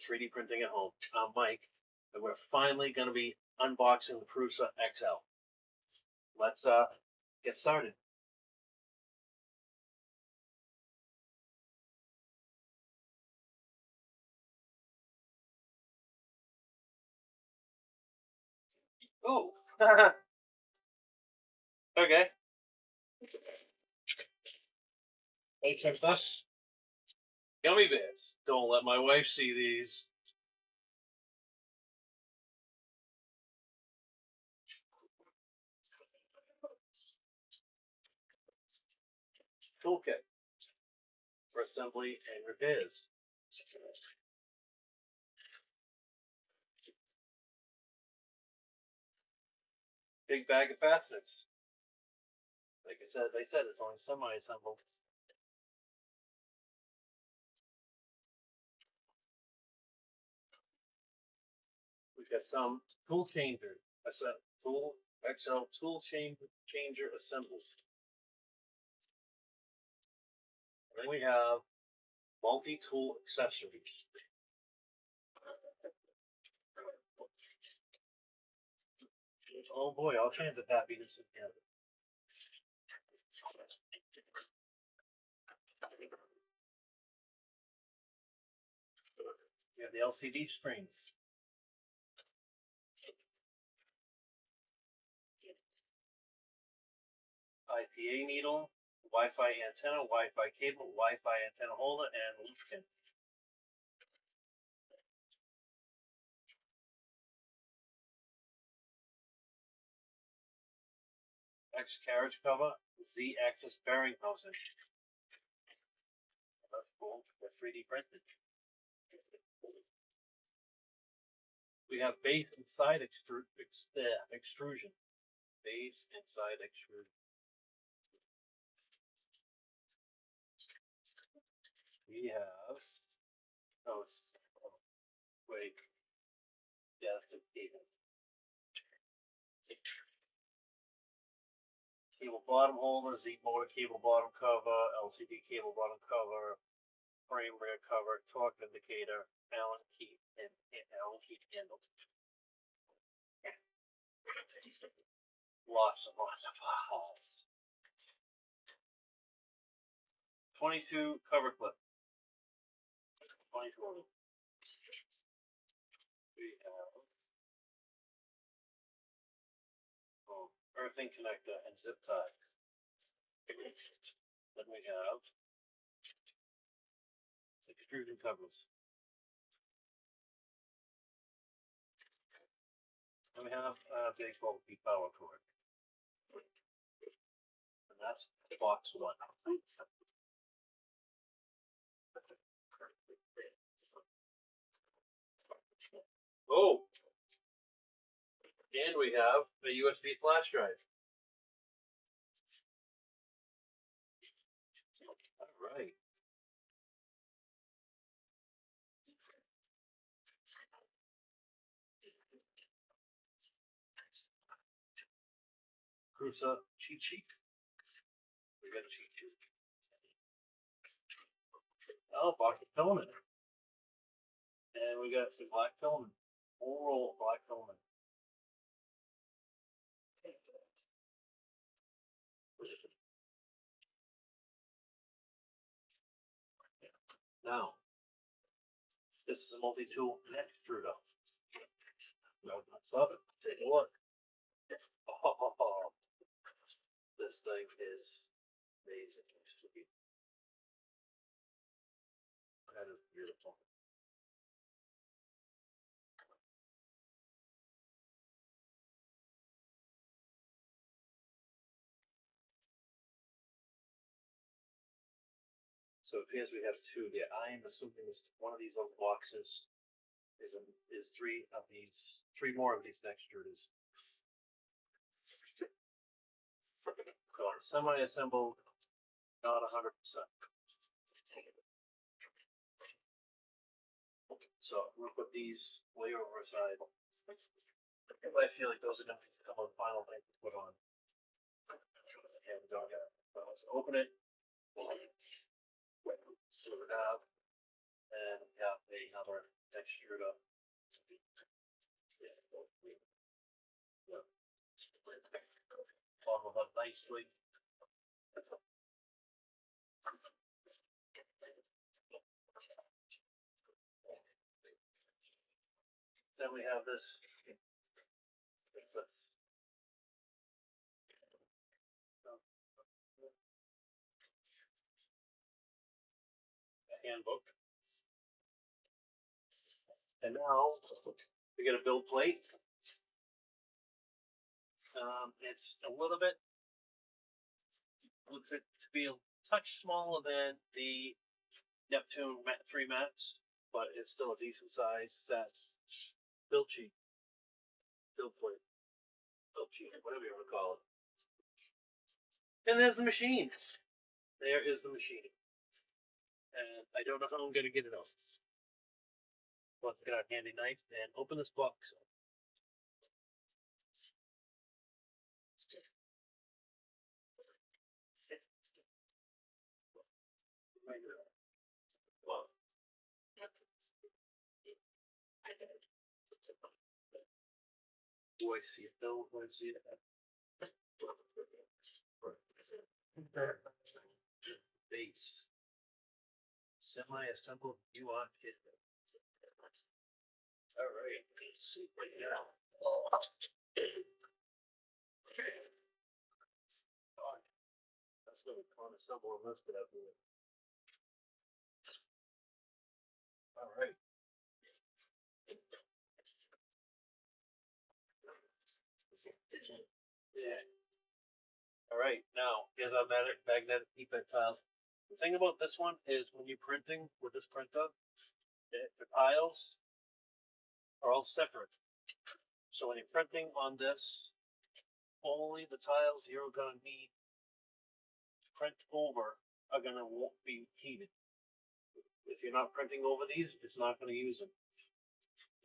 3D printing at home. I'm Mike, and we're finally going to be unboxing the Prusa XL. Let's get started. Oh, okay. Hey, check this. Gummy bears. Don't let my wife see these. Toolkit for assembly and repairs. Big bag of fasteners. Like I said, they said it's only semi-assembled. We've got some tool changer, tool XL tool changer assembly. Then we have multi-tool accessories. Oh boy, all kinds of happiness in here. We have the LCD screens. IPA needle, Wi-Fi antenna, Wi-Fi cable, Wi-Fi antenna holder, and loop pin. X carriage cover, Z-axis bearing housing. That's cool. That's 3D printed. We have base inside extrusion. Base inside extrusion. We have. Oh, wait. Yeah, that's the cable. Cable bottom holder, Z motor cable bottom cover, LCD cable bottom cover, frame rear cover, torque indicator, Allen key, and Allen key handle. Lots and lots of files. 22 cover clip. 22 of them. We have earthing connector and zip tie. Then we have extrusion covers. Then we have a big bulky power cord. And that's box one. Oh! And we have a USB flash drive. All right. Prusa cheat sheet. We got a cheat sheet. Oh, box of filament. And we got some black filament. Full roll black filament. Now, this is a multi-tool extruder. No, stop it. Take a look. Oh, this thing is amazing. That is beautiful. So it appears we have two here. I am assuming this one of these little boxes is three more of these extruders. So semi-assembled, not 100%. So we'll put these way over aside. I feel like those are going to become a final thing to put on. Okay, we don't get it. So let's open it. So we have And we have another extruder. Bottled up nicely. Then we have this. Handbook. And now we get a build plate. It's a little bit, looks to be a touch smaller than the Neptune 3 Max, but it's still a decent size set. Build sheet. Build plate. Build sheet, whatever you want to call it. And there's the machine. There is the machine. And I don't know how I'm going to get it out. Let's get our handy knife and open this box. Do I see it though? Do I see it? Base. Semi-assembled UI kit. Alright, let's see right now. That's going to assemble on this, but I'll do it. Alright. Yeah. Alright, now here's our magnetic keypad tiles. The thing about this one is when you're printing with this printer, the tiles are all separate. So when you're printing on this, only the tiles you're going to need to print over are going to be heated. If you're not printing over these, it's not going to use them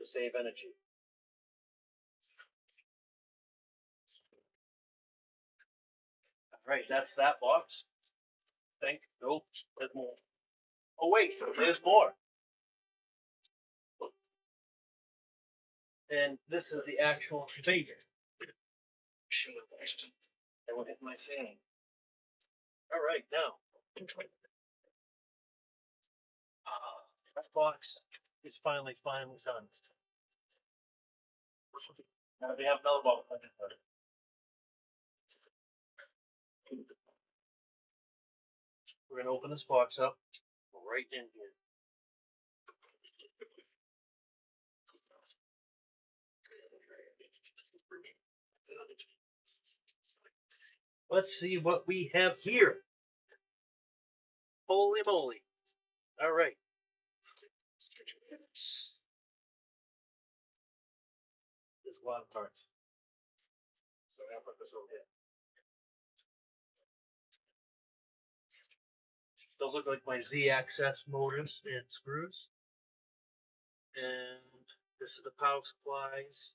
to save energy. Alright, that's that box. Nope, there's more. Oh wait, there's more. And this is the actual figure. And what am I saying? Alright, now. This box is finally done. Now we have another box. We're going to open this box up right in here. Let's see what we have here. Holy moly. All right. There's a lot of parts. So I'll put this over here. Those look like my Z-axis motors and screws. And this is the power supplies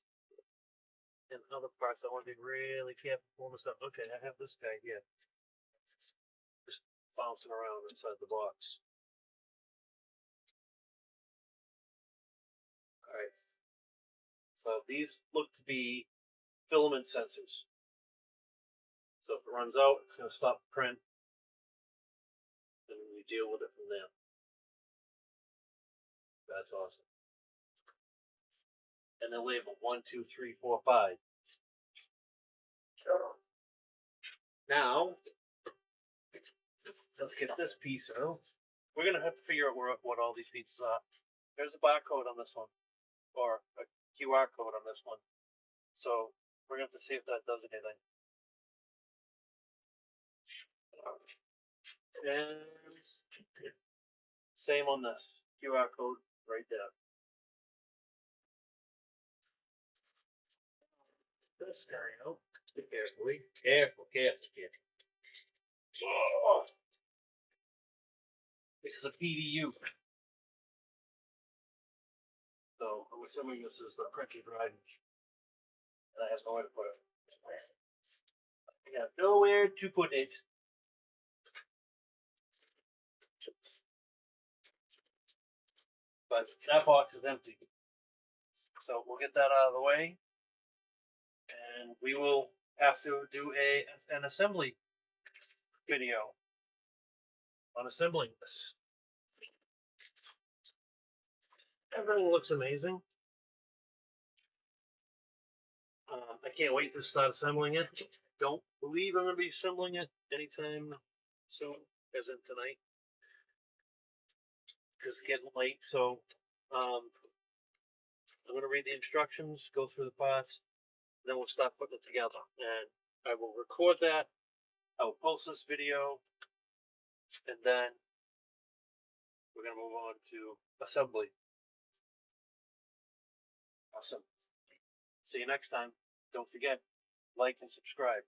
and other parts. I want to be really careful pulling this up. Okay, I have this guy here. Just bouncing around inside the box. Alright. So these look to be filament sensors. So if it runs out, it's going to stop the print. And we deal with it from there. That's awesome. And they're labeled 1, 2, 3, 4, 5. Now, let's get this piece out. We're going to have to figure out what all these pieces are. There's a barcode on this one, or a QR code on this one. So we're going to have to see if that does anything. And same on this QR code right there. This guy out. Carefully. Careful. Oh. This is a PDU. So I'm assuming this is the printed drive. And I have nowhere to put it. I have nowhere to put it. but that box is empty. So we'll get that out of the way, and we will have to do an assembly video on assembling this. Everything looks amazing. I can't wait to start assembling it. Don't believe I'm going to be assembling it anytime soon, as in tonight, because it's getting late. So I'm going to read the instructions, go through the parts, then we'll start putting it together. And I will record that. I will post this video, and then we're going to move on to assembly. Awesome. See you next time. Don't forget, like and subscribe.